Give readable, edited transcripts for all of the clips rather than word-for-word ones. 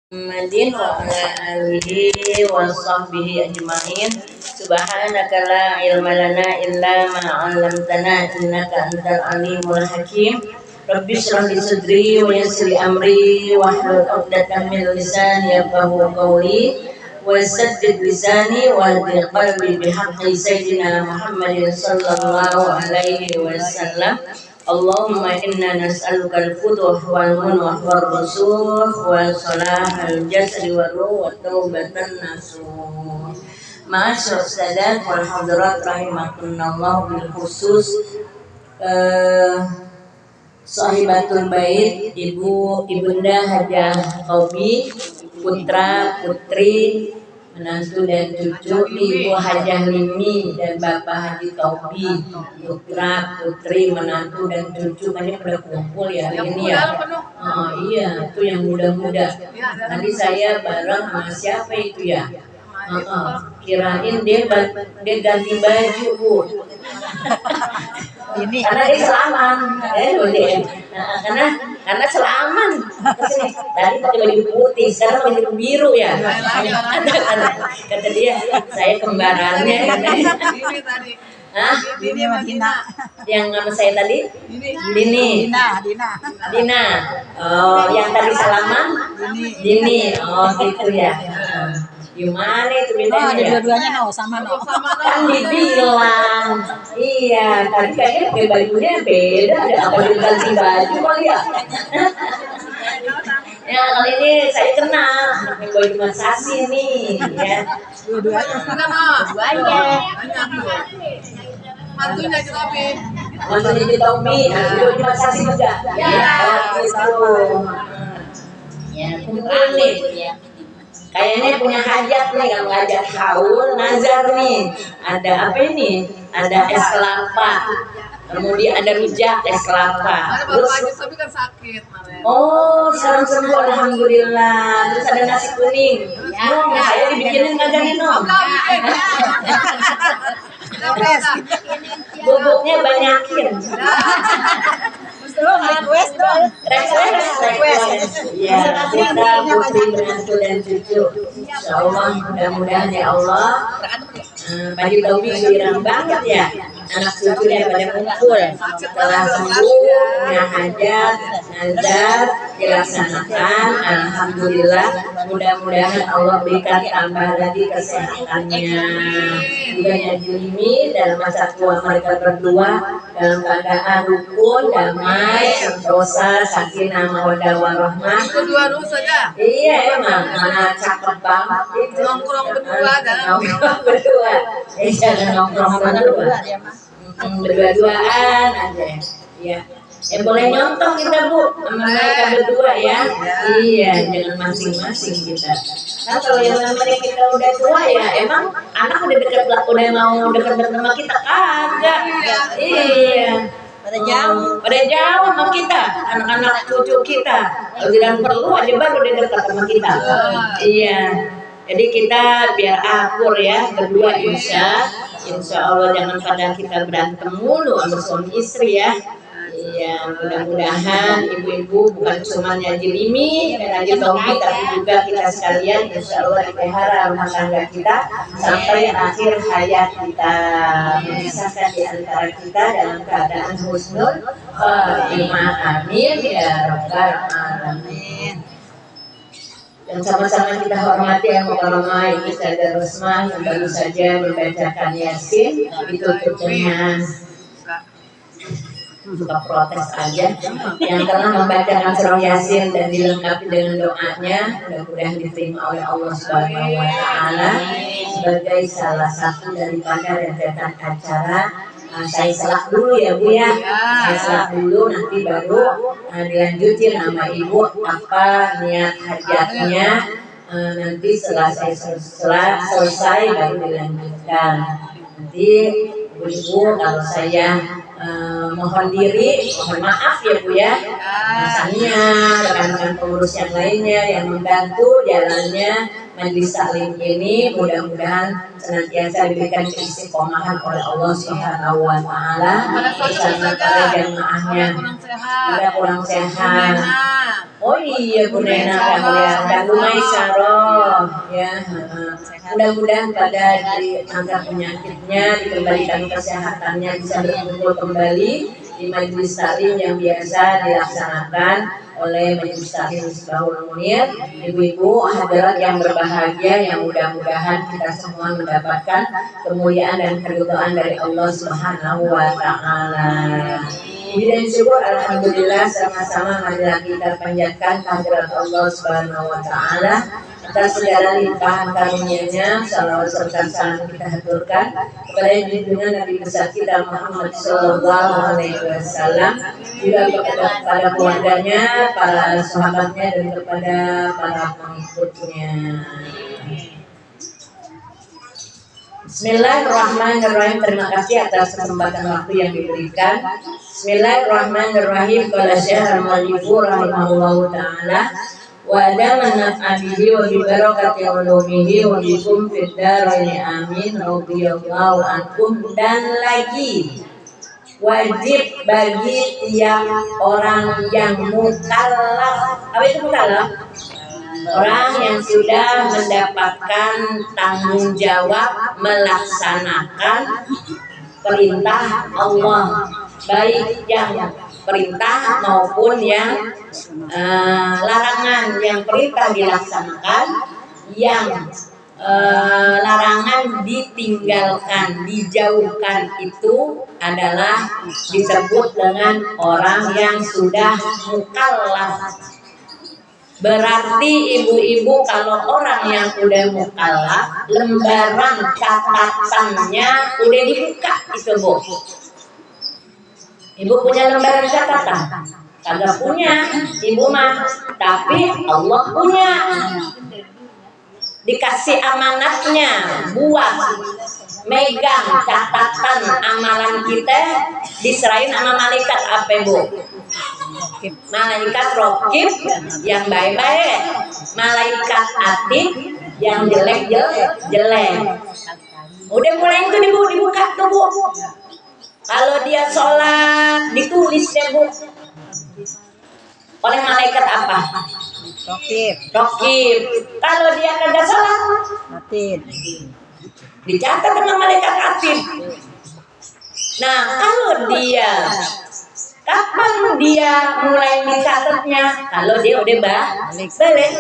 Muhammadin wa ala alihi wa sahbihi ajma'in. Subhanaka la ilma lana illa ma 'allamtana innaka antal alimul hakim. Rabbi shrah li sadri wa yassir li amri wahlul 'uqdatam min lisani yafqahu qawli wa saddid lisani wa hdil qalbi bihaqqi sayyidina Muhammadin sallallahu alaihi wasallam. Allahumma inna nas'aluka al-futuh wal munwah wal rusuh wal salahal jasri wal ruh wa taubatan nasuh. Ma'asyur sadat wal hadirat rahimakumullah bil khusus sahibatul bait ibunda Hajah Tobi, putra putri menantu dan cucu Ibu Hajah Mimi dan Bapak Haji Tobi, putra putri menantu dan cucu. Banyak pada kumpul ya hari ini ya. Oh iya, itu yang muda-muda. Tadi saya bareng sama siapa itu ya? Kirain dia ganti baju, Bu. Ini karena dia selaman, karena selaman. Tadi pakai baju putih, sekarang baju biru ya. Kata dia, saya kembarannya. Dini sama Dina. Yang nama saya tadi? Dina. Oh, yang tadi salaman? Dini. Oh, gitu ya. Gimana itu bedanya? Ada dua-duanya sama Kan dibilang. Iya, tadi kayaknya pakai bajunya beda. Ada apa ganti baju kali ya? Ya, kali ini saya kenal pakai baju Mas Sasi nih, ya. Dua-duanya. Mantunya kita Umi, baju Mas Sasi juga. Ya, gitu. Ya, kumpul nih. Kayaknya punya hajat nih, kalau hajat haul, nazar nih. Ada apa ini? Ada es kelapa. Kemudian ada rujak es kelapa. Terus, oh, sekarang sembuh alhamdulillah. Terus ada nasi kuning. Saya dibikinin ngajarin dong. Bubuknya banyakin. Request. Ya, kita putri menantu dan cucu. Insyaallah mudah-mudahan ya Allah. Bagi Tobi girang banget ya. Anak cucunya pada kumpul. Setelah sembuh, punya hajat, nazar dilaksanakan. Alhamdulillah. Mudah-mudahan Allah berikan tambah lagi kesehatannya. Juga Jilimi dalam masa tua mereka berdua dalam keadaan rukun, damai, sentosa, sakinah, mawaddah warahmah. Kedua dulu saja. Iya emang, mana cakep banget itu. Nongkrong berdua dalam berdua. Jangan nongkrong berdua. Berdua-duaan aja. Iya. Boleh nyontoh kita Bu sama mereka berdua ya. Iya, jangan masing-masing kita. Nah kalau yang namanya kita udah tua ya, emang anak udah mau dekat sama kita kagak? Iya. Pada jauh sama kita, anak-anak cucu kita. Kalau tidak perlu aja baru dia dekat sama kita. Iya. Jadi kita biar akur ya berdua insya Allah, jangan pada kita berantem mulu sama suami istri ya. Iya, mudah-mudahan ibu-ibu bukan cuma Jilimi dan Haji Tobi, tapi juga kita sekalian insya Allah dipelihara rumah tangga kita sampai akhir hayat kita, memisahkan di antara kita dalam keadaan husnul khotimah. Amin ya rabbal alamin. Dan sama-sama kita hormati yang mukarramah Ibu Sayyidah Rusmah yang baru saja membacakan Yasin, ditutup dengan suka protes aja yang telah membacakan surah Yasin dan dilengkapi dengan doanya, mudah-mudahan diterima oleh Allah Subhanahu wa taala sebagai salah satu daripada rentetan acara. Saya selak dulu ya Bu ya. Saya selak dulu, nanti baru dilanjutin sama Ibu apa niat hajatnya. Nanti setelah saya selesai baru dilanjutkan. Nanti Ibu kalau saya mohon maaf ya Bu ya, misalnya rekan-rekan pengurus yang lainnya yang membantu jalannya majelis taklim ini, mudah-mudahan senantiasa diberikan keistiqomahan oleh Allah Subhanahu wa taala bersama para jamaahnya. Ada kurang sehat Oh iya Bu Nena kan ya, dan Lumai Saroh ya. Mudah-mudahan pada diangkat penyakitnya, dikembalikan kesehatannya, bisa berkumpul kembali di majelis taklim yang biasa dilaksanakan oleh majelis taklim Misbahul Munir. Ibu-ibu hadirat yang berbahagia, yang mudah-mudahan kita semua mendapatkan kemuliaan dan keridhaan dari Allah Subhanahu wa taala. Puji dan syukur alhamdulillah sama-sama marilah kita panjatkan kehadirat Allah Subhanahu wa taala atas segala limpahan karunia-Nya. Salawat serta salam kita haturkan kepada junjungan Nabi besar kita Muhammad sallallahu alaihi wasallam, juga kepada keluarganya, para sahabatnya, dan kepada para pengikutnya. Bismillahirrahmanirrahim. Terima kasih atas kesempatan waktu yang diberikan. Bismillahirrahmanirrahim. Qala Syekh Al-Mu'allif rahimahullahu taala wa adaman naf'abihi wa bi barakati ulumihi wa bikum fid dharain amin radhiyallahu ankum. Dan lagi wajib bagi tiap orang yang mukallaf. Apa itu mukallaf? Orang yang sudah mendapatkan tanggung jawab melaksanakan perintah Allah, baik yang perintah maupun yang larangan. Yang perintah dilaksanakan, yang larangan ditinggalkan, dijauhkan, itu adalah disebut dengan orang yang sudah mukallaf. Berarti ibu-ibu, kalau orang yang udah mukallaf, lembaran catatannya udah dibuka itu Bu. Ibu punya lembaran catatan? Kagak punya, ibu mah. Tapi Allah punya. Dikasih amanatnya buat megang catatan amalan kita, diserahin sama malaikat apa Bu? Malaikat rokib yang baik-baik, malaikat atid yang jelek-jelek. Udah mulai itu dibuka tuh Bu. Kalau dia sholat ditulis deh Bu, oleh malaikat apa? Rokib. Kalau dia kagak sholat, Atid. dicatat sama malaikat atid. Nah, kalau dia, kapan dia mulai dicatatnya? Kalau dia udah balik.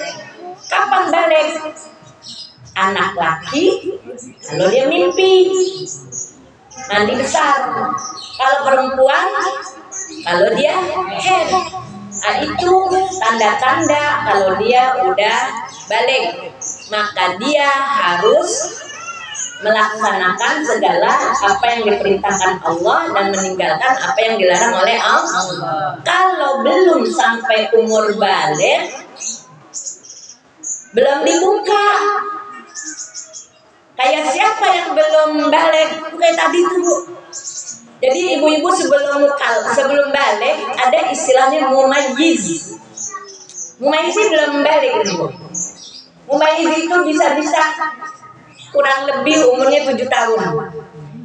Kapan balik? Anak laki, kalau dia mimpi, nanti besar. Kalau perempuan, kalau dia head. Nah, itu tanda-tanda kalau dia udah balik. Maka dia harus melaksanakan segala apa yang diperintahkan Allah dan meninggalkan apa yang dilarang oleh Allah. Kalau belum sampai umur balik, belum dibuka. Kayak siapa yang belum balik? Kayak tadi tuh Bu. Jadi ibu-ibu sebelum balik ada istilahnya mumayyiz. Mumayyiz belum balik Bu. Mumayyiz itu bisa kurang lebih umurnya 7 tahun.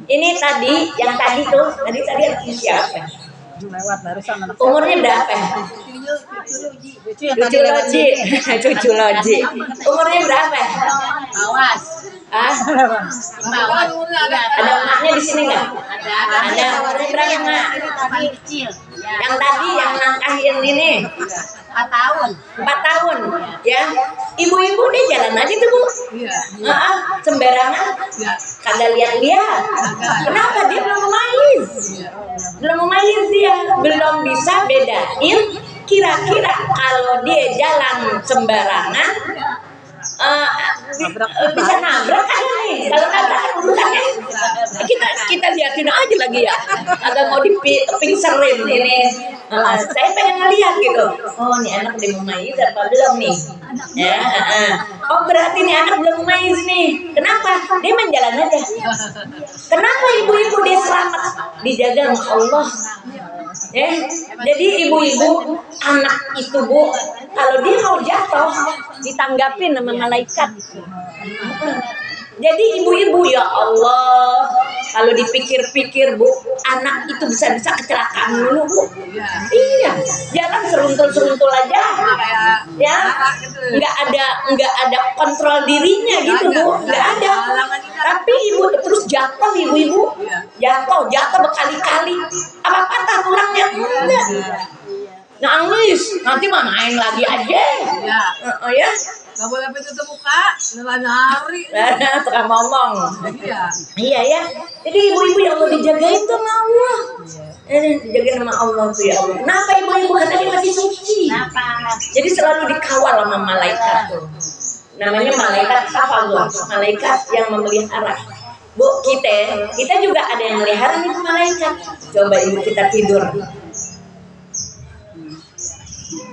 Ini yang tadi siapa? Lewat barusan anak. Umurnya berapa? Cucu loji. Umurnya berapa? Awas. Ada emaknya di sini nggak? Ada. Umurnya berapa Mak? Yang tadi yang nangkahin ini 4 tahun. 4 tahun ya. Ibu-ibu deh jalan aja tuh Bu. Sembarangan, kagak lihat-lihat. Kenapa dia belum memayis? Dia belum bisa bedain kira-kira kalau dia jalan sembarangan bisa nabrak kan nih. Kalau nabrak kan urusannya kita liatin aja lagi ya. Agak mau dipingserin ini. Saya pengen ngeliat gitu. Oh, ini anak udah memayis apa belum nih? Ya, oh berarti nih anak belum memayis nih. Kenapa? Dia main jalan aja. Kenapa ibu-ibu dia selamat? Dijaga sama Allah. Ya, jadi ibu-ibu anak itu Bu, kalau dia mau jatuh ditanggapin sama malaikat. Jadi ibu-ibu ya Allah, kalau dipikir-pikir Bu, anak itu bisa kecelakaan dulu Bu. Iya, jalan seruntul-seruntul aja, ya, nggak ada kontrol dirinya gitu Bu, nggak ada. Tapi ibu terus jatuh ibu-ibu, jatuh berkali-kali, apa patah tulangnya? Enggak. Nangis, nanti mah main lagi aja. Ya. Gak boleh tutup muka, nari. Tukang ngomong. Iya ya. Jadi ibu-ibu yang mau dijagain tuh sama Allah. Dijagain sama Allah tuh ya Allah. Kenapa ibu-ibu katanya masih suci? Kenapa? Jadi selalu dikawal sama malaikat tuh. Namanya malaikat hafallah, malaikat yang memelihara. Bu, kita juga ada yang melihara nih malaikat. Coba ibu kita tidur.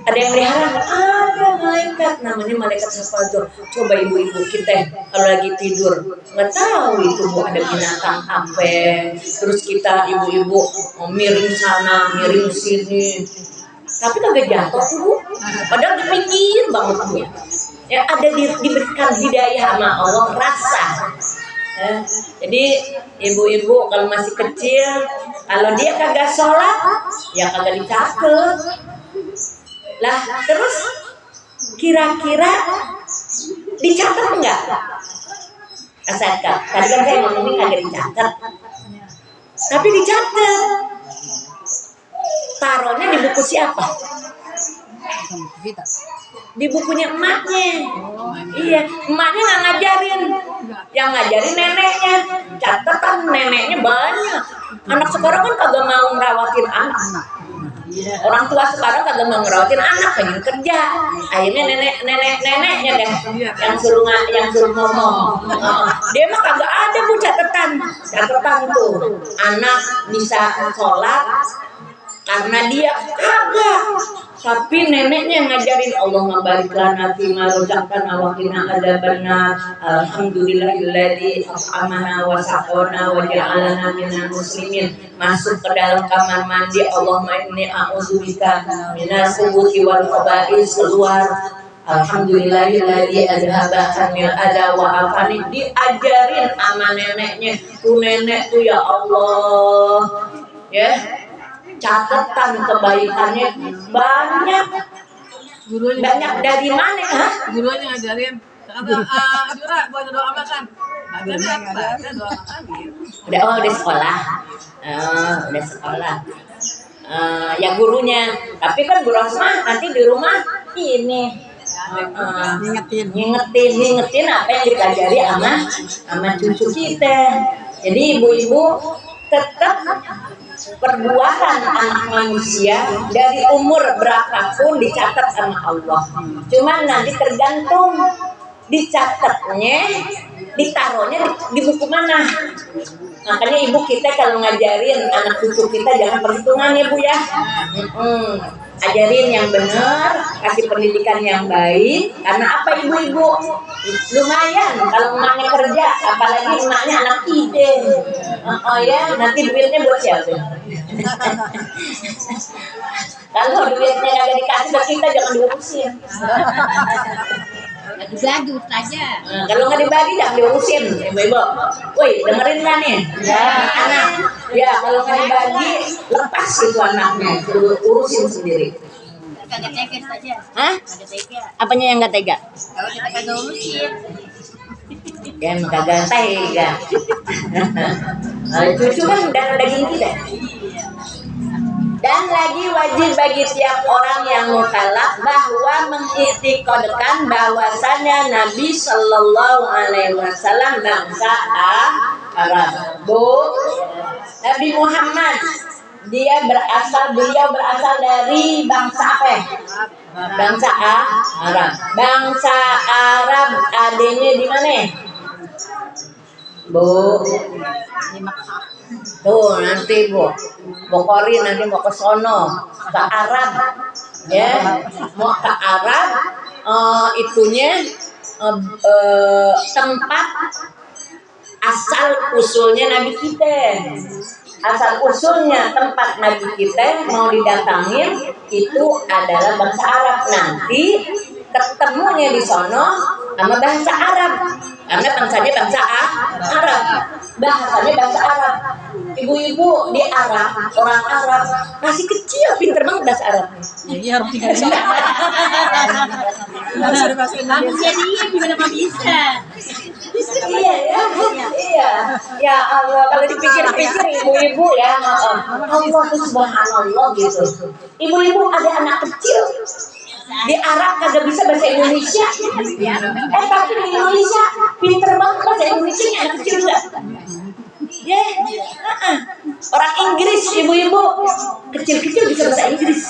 Ada yang melihara, ada malaikat namanya malaikat hafadzah. Coba ibu-ibu kita kalau lagi tidur nggak tahu itu Bu ada binatang apa, terus kita ibu-ibu miring sana miring sini, tapi kagak jatuh tuh Bu, padahal di pinggir banget Bu ya. Ada diberikan hidayah sama Allah rasa. Jadi ibu-ibu kalau masih kecil, kalau dia kagak sholat ya kagak dicatat. Lah terus kira-kira dicatat enggak? Asalkan tadi kan saya ngomongin kagak dicatat, tapi dicatat. Taruhnya di buku siapa? Di bukunya emaknya. Iya, emaknya nggak ngajarin, yang ngajarin neneknya. Catatan neneknya banyak. Anak sekarang kan kagak mau ngerawatin anak. Orang tua sekarang kagak mau ngerawatin anak, pengen kerja. Akhirnya neneknya deh yang suruh ngomong. Dia mah kagak ada Bu catatan tuh. Anak bisa sholat karena dia kagak. Tapi neneknya yang ngajarin Allah ngabarik lana fima rozaqtana wa qina adzabannar. Alhamdulillahilladzi at'amana wa saqana wa ja'alana minal muslimin. Masuk ke dalam kamar mandi, Allahumma inni a'udzubika minas khubuthi wal khaba'is, keluar. Alhamdulillahilladzi azhaba 'anil adza wa afani. Diajarin sama neneknya. Tuh nenek tuh ya Allah. Ya. Catatan kebaikannya banyak. Banyak dari mana? Gurunya ngajarin. Jura buat doa makan. Baca doa makan gitu. Udah sekolah. Udah sekolah. Ya gurunya. Tapi kan Bu Rosma nanti di rumah ini ngingetin apa yang dipelajari sama cucu kita. Jadi ibu-ibu tetap perbuatan anak manusia dari umur berapapun dicatat sama Allah. Cuman nanti tergantung dicatatnya, ditaruhnya di buku mana. Makanya ibu kita kalau ngajarin anak cucu kita jangan perhitungan ya Bu ya. Ajarin yang benar, kasih pendidikan yang baik. Karena apa ibu-ibu? Lumayan kalau emaknya kerja, apalagi emaknya anak ide. Ya, nanti duitnya buat siapa? Kalau duitnya nggak dikasih ke kita jangan diurusin. Gaduh aja. Kalau nggak dibagi jangan diurusin, ibu-ibu. Woi, dengerin lah nih, ya anak. Ya kalau nggak dibagi lepas itu anaknya, urusin sendiri. Kagak tega saja. Hah? Kagak tega. Apanya yang nggak tega? Kalau kita kagak urusin. Ya kagak tega. Cucu kan darah daging kita. Dan lagi wajib bagi tiap orang yang mukallaf bahwa mengiktikadkan bahwasannya Nabi Shallallahu Alaihi Wasallam bangsa Arab. Bu, Nabi Muhammad beliau berasal dari bangsa apa? Bangsa Arab. Bangsa Arab adanya di mana? Bu, Di Makkah. tuh nanti Bu Bokori nanti mau ke sono ke Arab ya, mau ke Arab itunya tempat asal usulnya Nabi kita, asal usulnya tempat Nabi kita mau didatangin itu adalah bangsa Arab. Nanti ketemunya di sono sama bahasa Arab. Karena bangsanya bangsa Arab. Bahasanya bahasa Arab. Ibu-ibu di Arab, orang Arab masih kecil pinter banget bahasa Arab. Iya, harus tinggal di sana. Harus ada bahasa Indonesia. Jadi gimana kok bisa? Iya ya, iya. Ya Allah, kalau dipikir-pikir ibu-ibu ya, Allah tuh subhanallah gitu. Ibu-ibu ada anak kecil di Arab kagak bisa bahasa Indonesia. Tapi di Indonesia pinter banget bahasa Indonesia nya anak kecil juga. Ya, orang Inggris ibu-ibu kecil-kecil bisa bahasa Inggris.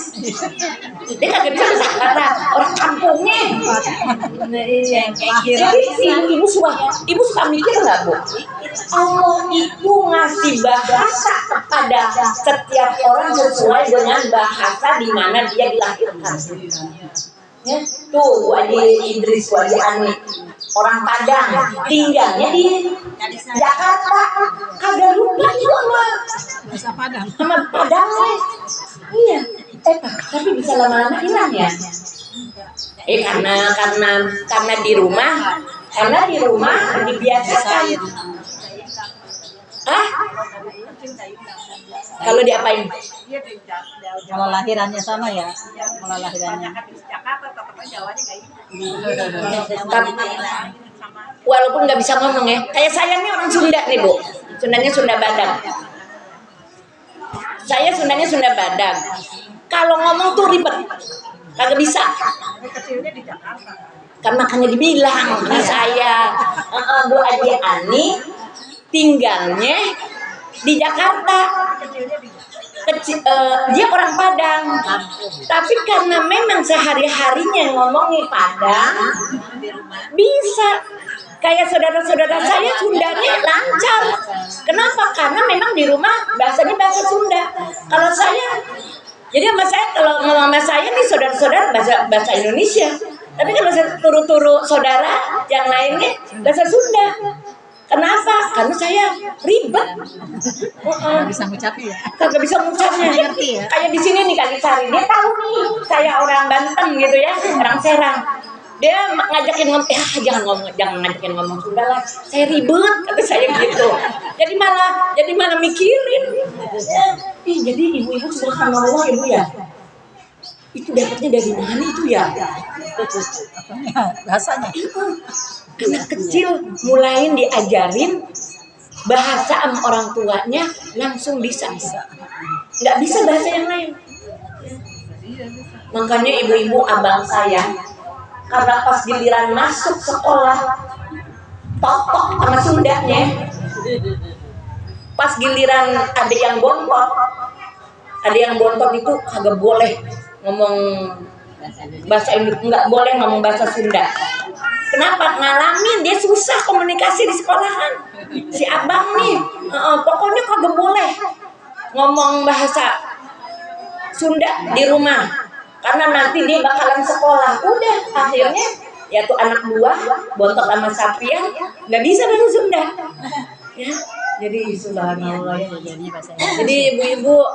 Dia kagak bisa bahasa Arab, orang kampungnya. Nah, iya. Jadi si ibu suka mikir nggak Bu? Allah itu ngasih bahasa kepada setiap orang sesuai dengan bahasa di mana dia dilahirkan. Ya, tuh Wadi Idris, Wadi Ani, orang Padang, tinggalnya di Jakarta, kagak lupa juga Bahasa Padang. sama Padang. Iya, tapi bisa lama-lama hilang ya. Karena di rumah dibiasakan. Kalau diapain? Kalau lahirannya sama ya. Kalau lahirannya. Walaupun nggak bisa ngomong ya. Kayak saya nih orang Sunda nih Bu. Sundanya Sunda Badak. Saya Sundanya Sunda Badak. Kalau ngomong tuh ribet, kagak bisa. Kan makanya dibilang sama saya, Bu Adi Ani tinggalnya di Jakarta. Dia orang Padang, tapi karena memang sehari-harinya ngomongin Padang, bisa. Kayak saudara-saudara saya Sundanya lancar. Kenapa? Karena memang di rumah bahasanya bahasa Sunda. Kalau saya, jadi sama saya kalau ngomong sama saya nih saudara-saudara bahasa Indonesia. Tapi kalau saya turu-turu saudara yang lainnya bahasa Sunda. Kenapa? Karena saya ribet. Nggak bisa ngucapin ya. Kagak bisa ngucapnya. Kayak di sini nih Kali Sari, dia tahu nih saya orang Banten gitu ya, orang Serang. Dia ngajakin ngomong, jangan ngajakin ngomong Sunda lah. Saya ribet, kata saya gitu. Jadi malah mikirin. Jadi ibu-ibu subhanallah ibu ya. Itu dapatnya dari mana itu ya? Bahasanya. Anak kecil mulain diajarin bahasa sama orang tuanya langsung bisa. Nggak bisa bahasa yang lain. Makanya ibu-ibu abang saya karena pas giliran masuk sekolah totok sama Sundanya, pas giliran ada yang bontot itu kagak boleh ngomong bahasa Indonesia, nggak boleh ngomong bahasa Sunda. Kenapa? Ngalamin dia susah komunikasi di sekolahan. Si abang nih, pokoknya kagak boleh ngomong bahasa Sunda di rumah. Karena nanti dia bakalan sekolah. Udah, akhirnya ya tuh anak buah bontot sama Sapian nggak bisa bahasa Sunda. Ya, jadi subhanallah ya. Jadi ibu-ibu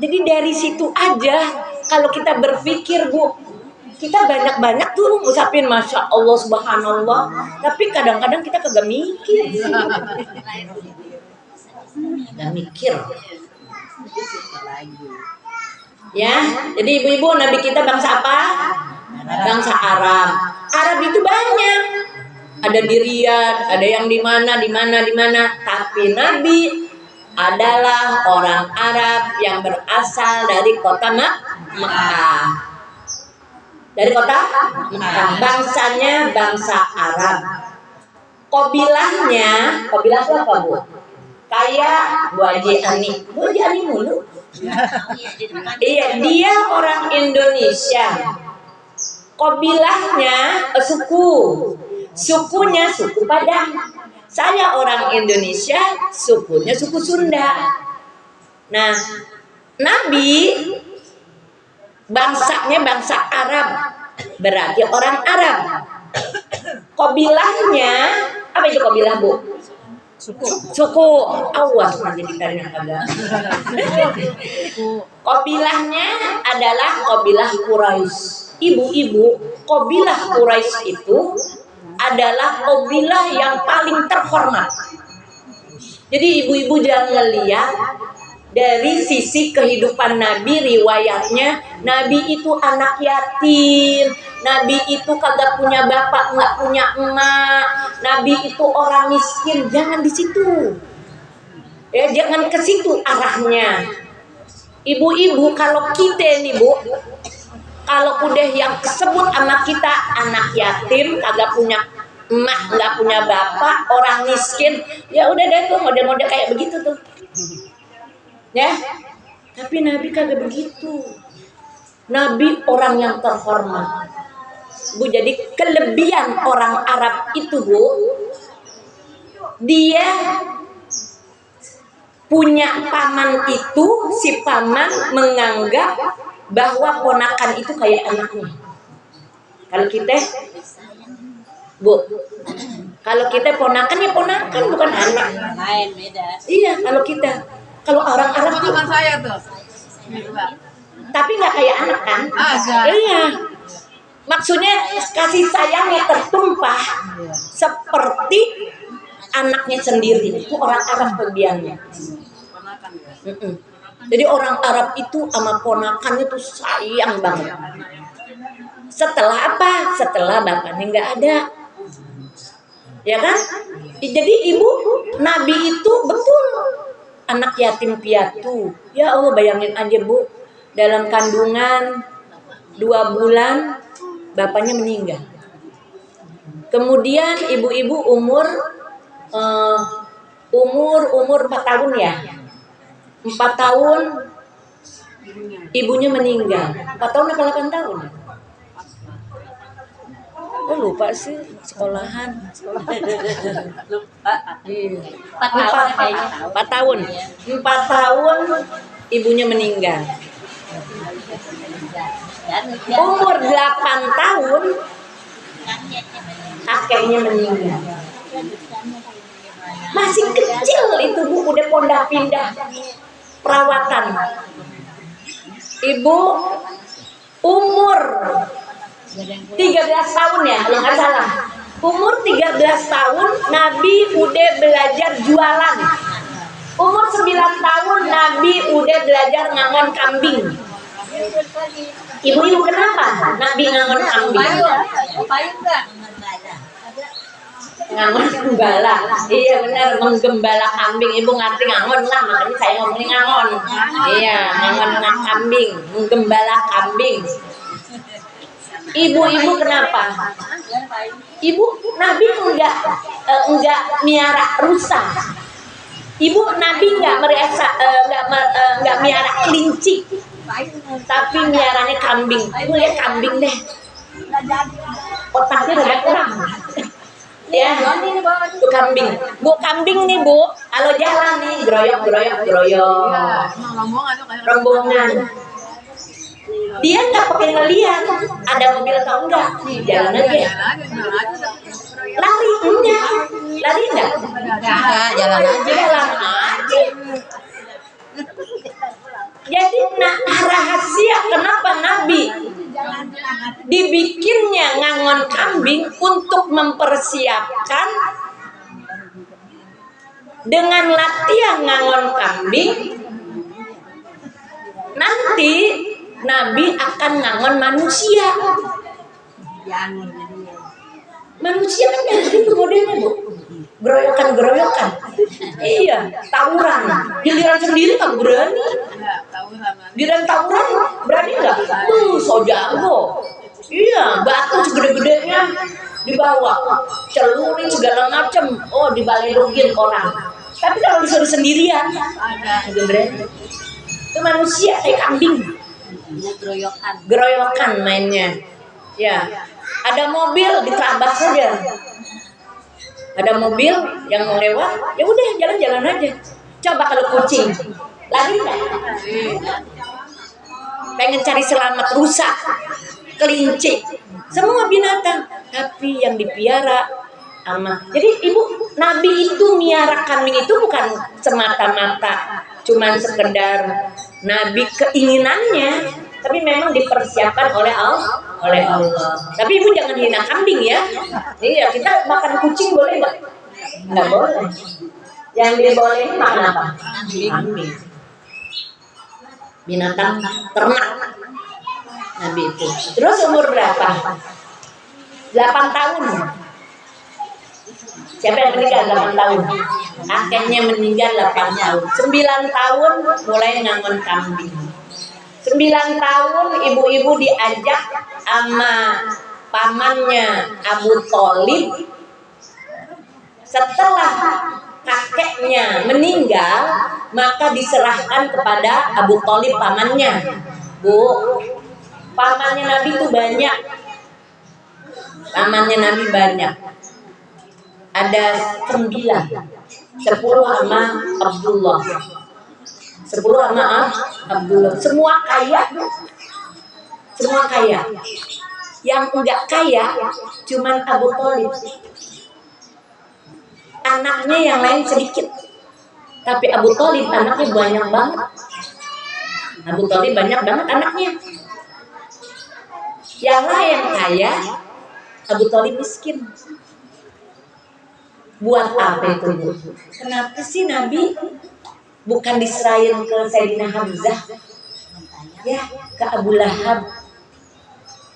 jadi dari situ aja kalau kita berpikir Bu, kita banyak-banyak tuh ngucapin Masya Allah subhanallah, tapi kadang-kadang kita kagak mikir. Gak mikir. Ya, jadi ibu-ibu Nabi kita bangsa apa? Bangsa Arab. Arab itu banyak. Ada di Riyadh, ada yang di mana. Tapi Nabi adalah orang Arab yang berasal dari kota Mekah. Dari kota Mekah. Bangsanya bangsa Arab. Kabilahnya itu apa Bu? Kayak Bu Haji Ani mulu. Iya, dia orang Indonesia. Kabilahnya sukunya suku Padang. Saya orang Indonesia, sukunya suku Sunda. Nah, Nabi bangsanya bangsa Arab, berarti orang Arab. Kabilahnya apa itu kabilah Bu? Suku. Awas nanti ditanya agak. Kabilahnya adalah kabilah Quraisy. ibu-ibu, kabilah Quraisy itu adalah kabilah yang paling terhormat. Jadi ibu-ibu jangan lihat dari sisi kehidupan Nabi, riwayatnya Nabi itu anak yatim, Nabi itu kagak punya bapak, nggak punya emak, Nabi itu orang miskin. Jangan di situ, ya jangan ke situ arahnya. Ibu-ibu, kalau kita nih Bu, kalau udah yang kesebut sama kita anak yatim, kagak punya emak, nggak punya bapak, orang miskin, ya udah deh tuh model-model kayak begitu tuh. Ya, tapi Nabi kagak begitu. Nabi orang yang terhormat, Bu. Jadi kelebihan orang Arab itu, Bu, dia punya paman itu, si paman menganggap bahwa ponakan itu kayak anaknya. Kalau kita, Bu, kalau kita ponakan ya ponakan, bukan anak. Lain beda. Iya, kalau orang Arab tuh Teman saya tuh. tapi nggak kayak anak kan? Iya. Maksudnya kasih sayangnya tertumpah seperti anaknya sendiri. Itu orang Arab kelebihannya. Jadi orang Arab itu sama ponakannya tuh sayang banget. Setelah apa? Setelah bapaknya nggak ada. Ya kan? Jadi ibu Nabi itu betul anak yatim piatu. Ya Allah, bayangin aja Bu, dalam kandungan 2 bulan bapaknya meninggal. Kemudian ibu-ibu umur 4 tahun ya. 4 tahun ibunya meninggal. 4 tahun apa 8 tahun? Oh lupa sih, sekolahan. 4 tahun. 4 tahun ibunya meninggal. Umur 8 tahun kakeknya meninggal. Masih kecil itu Bu, udah pindah perawatan. Ibu umur 13 tahun ya, kalau nggak salah. Umur 13 tahun Nabi udah belajar jualan. Umur 9 tahun Nabi udah belajar ngangon kambing. Ibu-ibu kenapa Nabi ngangon kambing? Ngangon gembala. Iya benar, menggembala kambing. Ibu ngerti ngangon lah, makanya saya ngomongin ngangon. Iya, ngangon kambing, menggembala kambing. Ibu-ibu kenapa? Ibu Nabi enggak miara rusa. Ibu Nabi enggak miara kelinci, tapi miaranya kambing. Ibu lihat kambing deh, otaknya udah kurang. Ya, itu kambing. Bu, kambing nih Bu, kalau jalan nih geroyok. Rombongan. Dia nggak pakai ngeliat ada mobil atau enggak, jalan aja. Lari enggak? Jalan aja. Jadi rahasia kenapa Nabi dibikinnya ngangon kambing untuk mempersiapkan dengan latihan ngangon kambing. Nanti Nabi akan ngangon manusia. Manusia kan kayak gitu modelnya Bu, geroyokan. Iya, tawuran. Giliran sendiri kan berani. Giliran tawuran berani nggak? So jago. Iya, batu segede-gedenya dibawa, celurit segala macem. Oh, dibaledogin orang. Tapi kalau disuruh sendirian, nggak berani. Itu manusia kayak kambing. Geroyokan mainnya. Ya, ada mobil diterabas saja. Ada mobil yang mau lewat, ya udah jalan-jalan aja. Coba kalau kucing, lari nggak? Pengen cari selamat, rusak, kelinci, semua binatang. Tapi yang dipiara sama. Jadi ibu, Nabi itu miara kambing itu bukan semata-mata cuman sekedar Nabi keinginannya, tapi memang dipersiapkan oleh Allah. Tapi ibu jangan hina kambing ya. Iya, kita makan kucing boleh nggak? Nggak boleh. Yang dibolehin makan apa? Kambing. Binatang ternak. Nabi itu. Terus umur berapa? 8 tahun. Siapa yang meninggal 8 tahun? Akhirnya meninggal 8 tahun. 9 tahun mulai ngangon kambing. 9 tahun ibu-ibu diajak sama pamannya Abu Thalib. Setelah kakeknya meninggal, maka diserahkan kepada Abu Thalib pamannya. Bu, pamannya Nabi itu banyak. Pamannya Nabi banyak. Ada 9. 10 sama Abdullah. 10 sama Abdullah. Semua kaya. Semua kaya. Yang enggak kaya cuman Abu Thalib. Anaknya yang lain sedikit. Tapi Abu Thalib anaknya banyak banget. Abu Thalib banyak banget anaknya. Yang lain kaya, Abu Thalib miskin. Buat apa itu, Bu? Kenapa sih Nabi bukan diserahin ke Sayyidina Hamzah? Ya, ke Abu Lahab,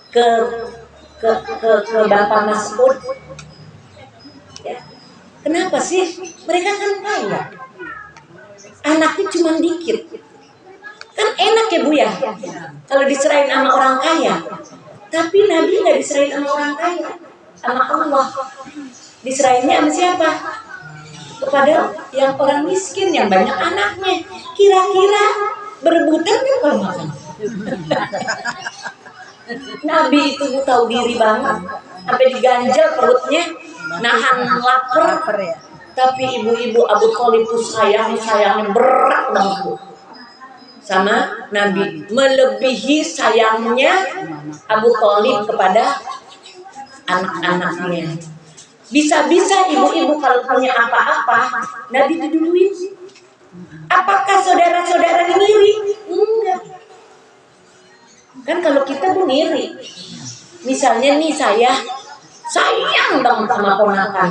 ke Bapak Mas'ud. Ya. Kenapa sih? Mereka kan kaya. Anaknya cuma dikit. Kan enak ya Bu ya? Kalau diserahin sama orang kaya. Tapi Nabi nggak diserahin sama orang kaya, sama Allah. Diserahinnya sama siapa? Kepada yang orang miskin, yang banyak anaknya. Kira-kira berebutan kan kalau makan? Nabi itu tahu diri banget, sampai diganjal perutnya, nahan lapar. Tapi ibu-ibu Abu Thalib itu sayangnya berat banget Bu sama Nabi, melebihi sayangnya Abu Thalib kepada anak-anaknya. Bisa-bisa ibu-ibu kalau punya apa-apa, Nabi diduluin. Apakah saudara-saudara ngiri? Enggak. Kan kalau kita tuh ngiri. Misalnya nih saya sayang banget sama ponakan.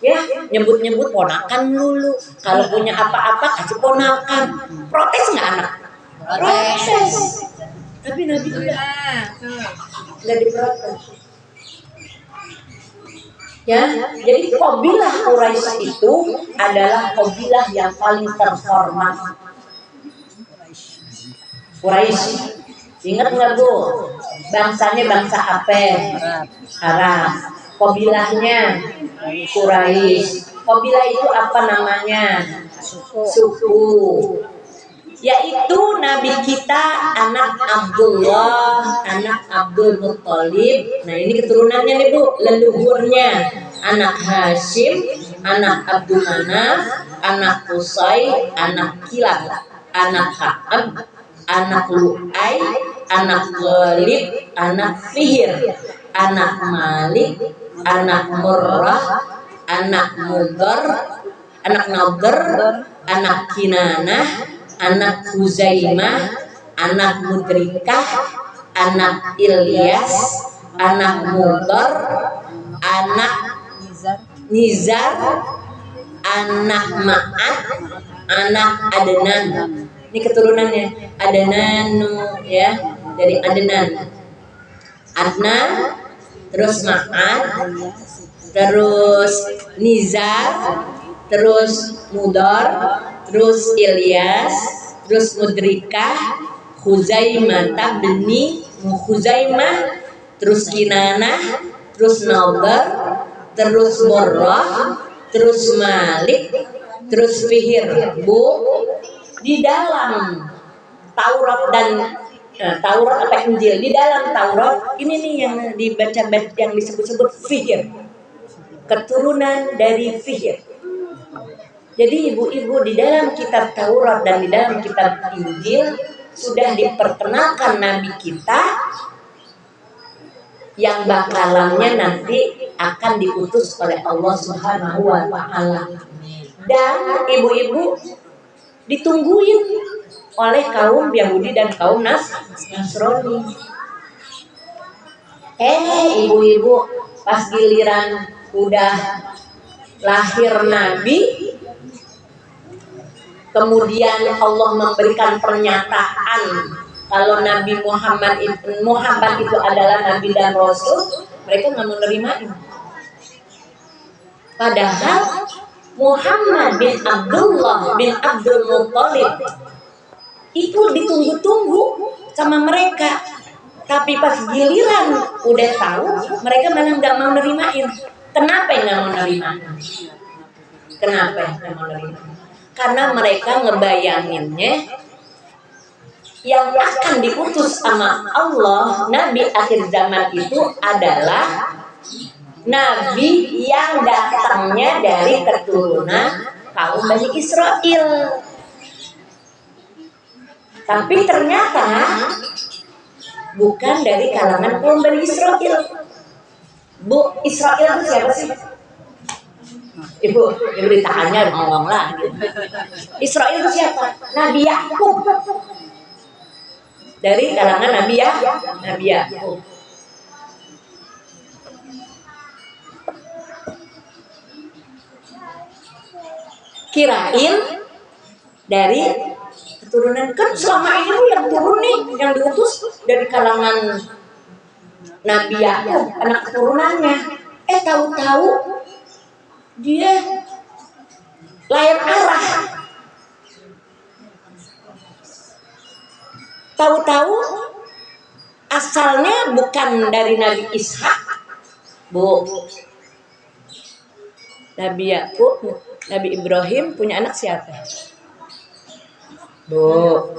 Ya, nyebut-nyebut ponakan dulu. Kalau punya apa-apa kasih ponakan. Protes nggak anak? Protes. Tapi Nabi nggak diprotes. Ya, jadi kabilah Quraisy itu adalah kabilah yang paling terhormat. Quraisy, ingat nggak Bu? Bangsanya bangsa apa? Arab. Kabilahnya Quraisy. Kabilah itu apa namanya? Suku. Yaitu Nabi kita anak Abdullah, anak Abdul Muthalib. Nah ini keturunannya nih Bu, leluhurnya anak Hashim, anak Abdul Manaf, anak Qusay, anak Kilab, anak Ka'ab, anak Lu'ay, anak Ghalib, anak Fihr, anak Malik, anak Murrah, anak Mudar, anak Nadar, anak Kinanah, anak Huzaimah, anak Mudrikah, anak Ilyas, anak Mudar, anak Nizar, anak Ma'ad, anak Adnan. Ini keturunannya Adnanu ya, dari Adnan. Adnan, terus Ma'ad, terus Nizar, terus Mudar, terus Ilyas, terus Mudrikah, Huzaimah bni Huzaimah, terus Kinanah, terus Nadar, terus Murrah, terus Malik, terus Fihr. Bu, di dalam Taurat dan Taurat apa Injil, di dalam Taurat ini nih yang dibaca yang disebut-sebut Fihr, keturunan dari Fihr. Jadi ibu-ibu di dalam kitab Taurat dan di dalam kitab Injil sudah diperkenalkan Nabi kita yang bakalannya nanti akan diutus oleh Allah Subhanahu wa Ta'ala. Dan ibu-ibu ditungguin oleh kaum Yahudi dan kaum Nasrani. Ibu-ibu, pas giliran udah lahir Nabi, kemudian Allah memberikan pernyataan kalau Nabi Muhammad itu adalah Nabi dan Rasul, mereka nggak mau nerimain. Padahal Muhammad bin Abdullah bin Abdul Muttalib itu ditunggu-tunggu sama mereka, tapi pas giliran udah tahu, mereka malah nggak mau nerimain. Kenapa nggak mau nerimain? Kenapa nggak mau nerimain? Karena mereka ngebayanginnya yang akan diutus sama Allah, Nabi akhir zaman itu adalah Nabi yang datangnya dari keturunan kaum Bani Israel. Tapi ternyata bukan dari kalangan kaum Bani Israel. Bu, Israel itu siapa sih? Ibu ditanya ngomong lah. Israel itu siapa? Nabi Yakub. Dari kalangan Nabi Yakub. Kirain dari keturunan, kan selama ini yang turun nih, yang diutus dari kalangan Nabi Yakub, anak keturunannya. Tahu-tahu dia lain arah. Tahu-tahu asalnya bukan dari Nabi Ishak, Bu. Nabi Yakub, Nabi Ibrahim punya anak siapa? Bu,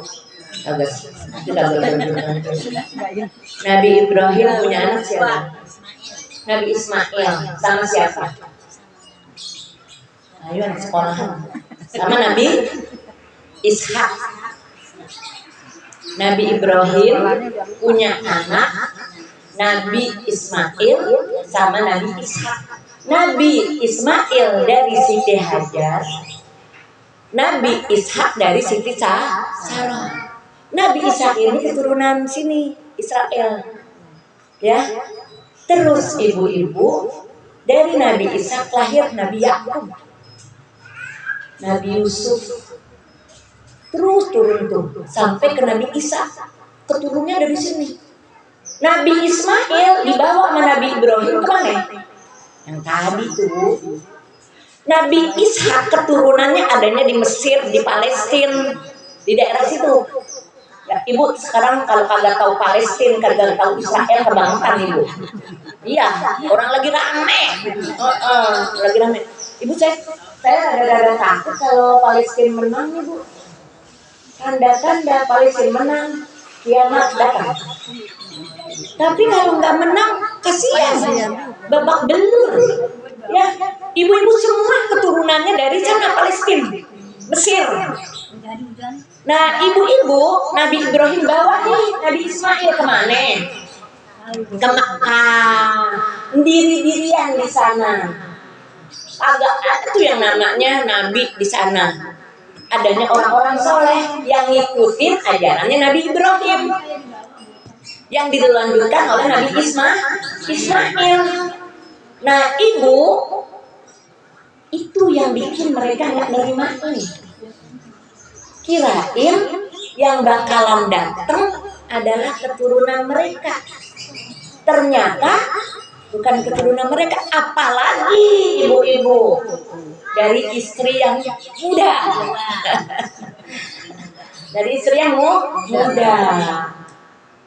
Nabi Ibrahim punya anak siapa? Nabi Ismail sama siapa? Ayo anak sekolahan. Sama Nabi Ishak. Nabi Ibrahim punya anak Nabi Ismail sama Nabi Ishak. Nabi Ismail dari Siti Hajar, Nabi Ishak dari Siti Sarah. Nabi Ishak ini keturunan sini Israel, ya. Terus ibu-ibu, dari Nabi Ishak lahir Nabi Yakub, Nabi Yusuf, terus turun sampai ke Nabi Isa, keturunnya dari sini. Nabi Ismail dibawa sama Nabi Ibrahim kemana? Yang tadi tuh. Nabi Ishak keturunannya adanya di Mesir, di Palestina, di daerah situ. Ya, ibu sekarang kalau kagak tahu Palestina, kagak tahu Israel, kebangetan ibu. Iya, orang lagi rame. Lagi rame. Ibu saya ada takut kalau Palestina menang, ibu. Tanda-tanda Palestina menang, kiamat datang. Tapi kalau nggak menang, kasihan, babak belur. Ya, ibu-ibu semua keturunannya dari sana Palestina, Mesir. Nah, ibu-ibu Nabi Ibrahim bawa nih Nabi Ismail kemana? Ke Mekah, diri-dirian di sana. Agak ada tuh yang namanya Nabi di sana. Adanya orang-orang soleh yang ngikutin ajarannya Nabi Ibrahim, yang dilanjutkan oleh Nabi Ismail. Nah, ibu, itu yang bikin mereka nggak nerima ini. Kirain yang bakalan datang adalah keturunan mereka. Ternyata bukan keturunan mereka, apalagi ibu-ibu dari istri yang muda. Dari istri yang muda.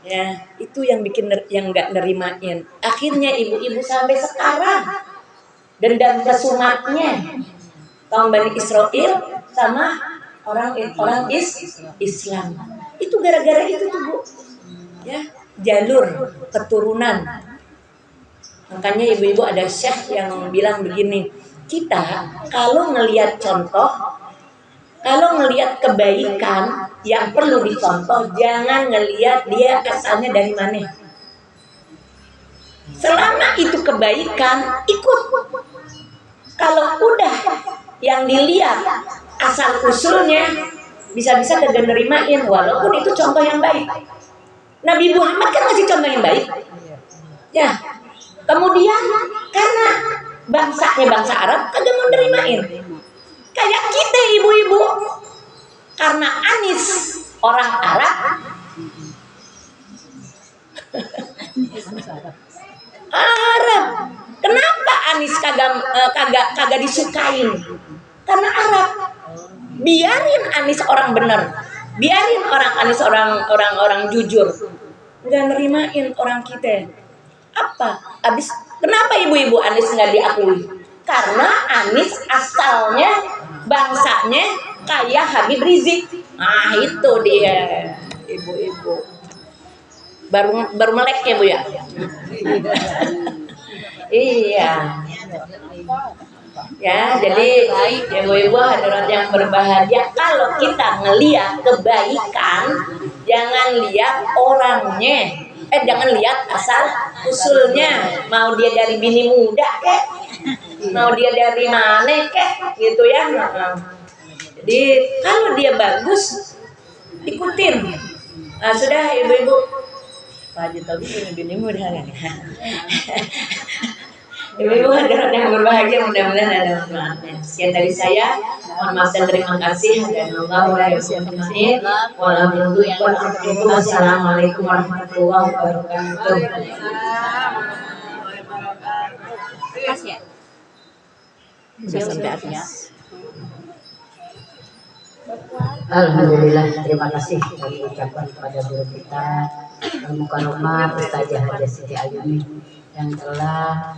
Ya, itu yang bikin yang nggak nerimain. Akhirnya ibu-ibu sampai sekarang dendam kesumatnya kaum Bani Israel sama orang Islam. Itu gara-gara itu tuh, Bu. Ya, jalur keturunan. Makanya ibu-ibu ada syekh yang bilang begini, kita kalau ngelihat contoh, kalau ngelihat kebaikan yang perlu dicontoh, jangan ngelihat dia asalnya dari mana. Selama itu kebaikan, ikut. Kalau udah yang dilihat asal usulnya bisa-bisa kagak nerimain, walaupun itu contoh yang baik. Nabi Muhammad kan ngasih contoh yang baik. Ya, kemudian karena bangsanya bangsa Arab kagak mau nerimain. Kayak kita ibu-ibu, karena Anis orang Arab, Arab. Kenapa Anis kagak disukain? Karena Arab. Biarin Anis orang bener, biarin Anis orang jujur, nggak nerimain orang kita. Apa? Kenapa ibu-ibu Anis nggak diakui? Karena Anis asalnya bangsanya kayak Habib Rizik. Nah itu dia ibu-ibu. Baru melek ya Bu ya. Iya. Ya, jadi ibu-ibu hadirat yang berbahagia, kalau kita ngelihat kebaikan, jangan lihat orangnya. Jangan lihat asal usulnya. Mau dia dari bini muda kek, mau dia dari mana kek, gitu ya. Jadi kalau dia bagus, ikutin. Nah, sudah ibu-ibu. Pak Haji Tobi bini muda kan? Ibu-ibu hadirat yang berbahagia, mudah-mudahan ada manfaatnya. Sekian dari saya. Mohon maaf dan terima kasih. Wassalamualaikum warahmatullahi wabarakatuh. Alhamdulillah, terima kasih kami ucapkan kepada guru kita Al-Mukarramah Ustazah Haja Siti Ayumi yang telah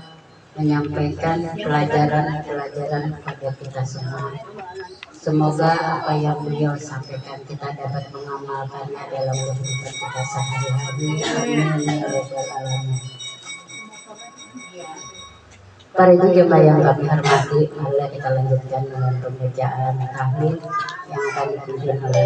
menyampaikan pelajaran-pelajaran kepada kita semua. Semoga apa yang beliau sampaikan kita dapat mengamalkannya dalam kehidupan kita sehari-hari. Amin ya rabbal alamin. Para ibu jemaah yang kami hormati, mari kita lanjutkan dengan pembacaan tahlil yang akan dipimpin oleh